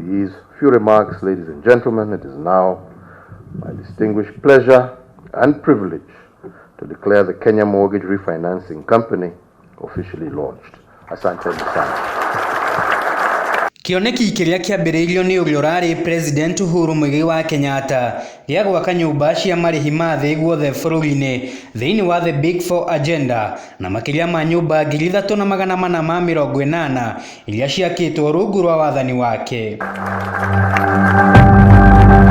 these few remarks, ladies and gentlemen, it is now my distinguished pleasure and privilege to declare the Kenya Mortgage Refinancing Company officially launched. Asante sana. Kioneki kiria kiambiriirio ni uria urari President Uhuru Muigai wa Kenyatta gia gwaka nyumba cia marihi ma thii guothe bururi-ini thiini wa the Big Four agenda na makiria ma nyumba 3,480 iria ciakitwo rungu rwa wathani wake.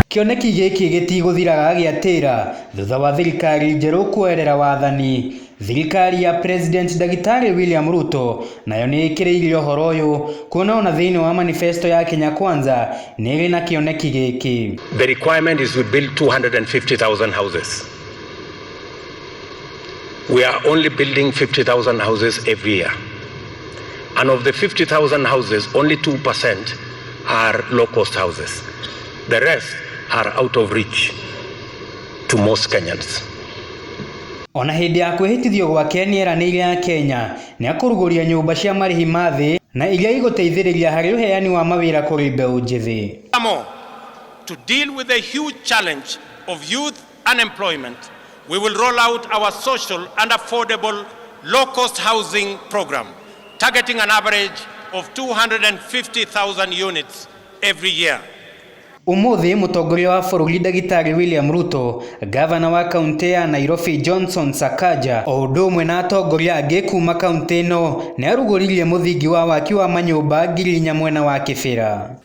Kioneki giki gitiguthiraga giatira thutha wa thirikari njeru kuerera wathani. Thirikari ya President Dagitari William RUTO nayo ni ikiriirio horo uyu kuona ona thiini wa manifesto ya Kenya Kwanza ni na kioneki giki. The requirement is we build 250,000 houses. We are only building 50,000 houses every year. And of the 50,000 houses, only 2% are low-cost houses. The rest are out of reach to most Kenyans. Ona hindi ya kwihitithio gwake nieranĩire ya Kenya ni akuruguria nyumba cia marihi ma thii na iria iguteithĩrĩria harĩ uheani wa mawĩra kũrĩ mbeũ njĩthĩ. To deal with the huge challenge of youth unemployment, we will roll out our social and affordable low-cost housing program, targeting an average of 250,000 units every year. Umuthi mutongoria wa bururi Dagitari William RUTO, gavana wa kaunti ya Nairobi Johnson Sakaja, o undu umwe na atongoria angi kuma kaunti ino ni arugoririe muthingi wa waki wa manyumba 4,000 mwena wa KIBERA.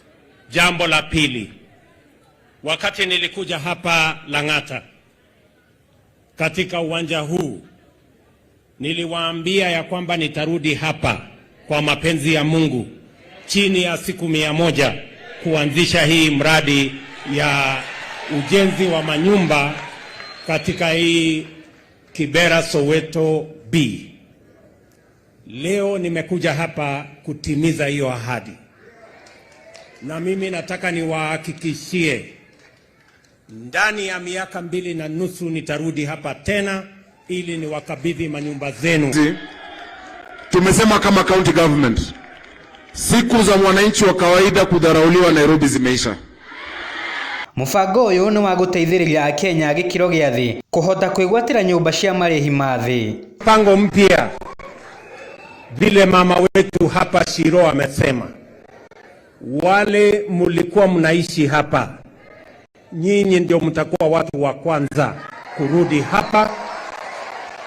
Jambo la pili, wakati nilikuja hapa Lang'ata katika uwanja huu niliwaambia ya kwamba nitarudi hapa kwa mapenzi ya Mungu chini ya siku 100 kuanzisha hii mradi ya ujenzi wa manyumba katika hii KIBERA Soweto B. Leo nimekuja hapa kutimiza hiyo ahadi. Na mimi nataka niwahakikishie ndani ya miaka 2.5 nitarudi hapa tena ili niwakabidhi manyumba zenu. Tumesema kama county government, siku za mwananchi wa kawaida kudharauliwa Nairobi zimeisha. Mubango uyu ni wa guteithĩrĩria Kenya gikiro gia thi kuhota kwigwatira nyumba cia marihi ma thi. Mpango mpya vile mama wetu hapa Shiro amesema, wale mulikuwa mnaishi hapa, nyinyi ndio mtakuwa watu wa kwanza kurudi hapa,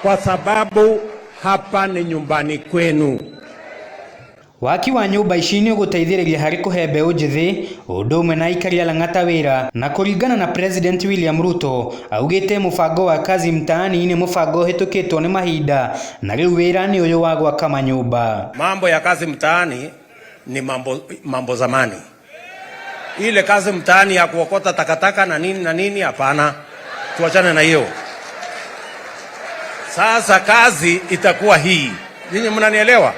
kwa sababu hapa ni nyumbani kwenu. Waki wa nyumba ici ni uguteithĩrĩria harĩ kuhe mbeũ njĩthĩ ũndũ ũmwe na ikaria Lang'ata wĩra, na kũringana na President William RUTO augĩte mũbango wa kazi mtaani ni mũbango ũhĩtũkĩtwo nĩ mahinda na rĩu wĩra ni ũyũ wa gwaka manyumba. Mambo ya kazi mtaani ni mambo zamani. Ile kazi mtaani ya kuokota takataka na nini hapana, tuachane na hiyo. Sasa kazi itakuwa hii. Ninyi mnanielewa?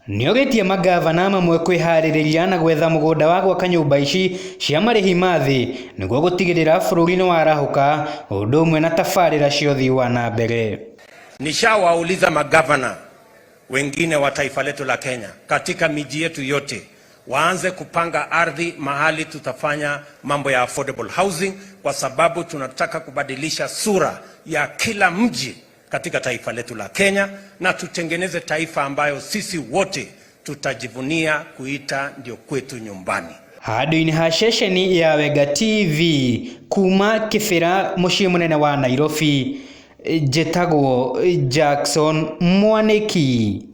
Niogetie magavana mamwe kwiharĩrĩria na gwetha mũgũnda wa gwaka nyũmba ici cia marihi ma thĩ nĩguo gũtigĩrĩra bũrũri-inĩ warahuka ũndũ ũmwe na tabarĩra cia ũthii wa na mbere. Nishawauliza magavana wengine wa taifa letu la Kenya katika miji yetu yote waanze kupanga ardhi mahali tutafanya mambo ya affordable housing, kwa sababu tunataka kubadilisha sura ya kila mji katika taifa letu la Kenya na tutengeneze taifa ambayo sisi wote tutajivunia kuita ndio kwetu nyumbani. Handũ-inĩ ha ceceni ya Wega TV kuma KIBERA mũciĩ mũnene wa Nairobi, njĩtagwo Jackson Mwaniki.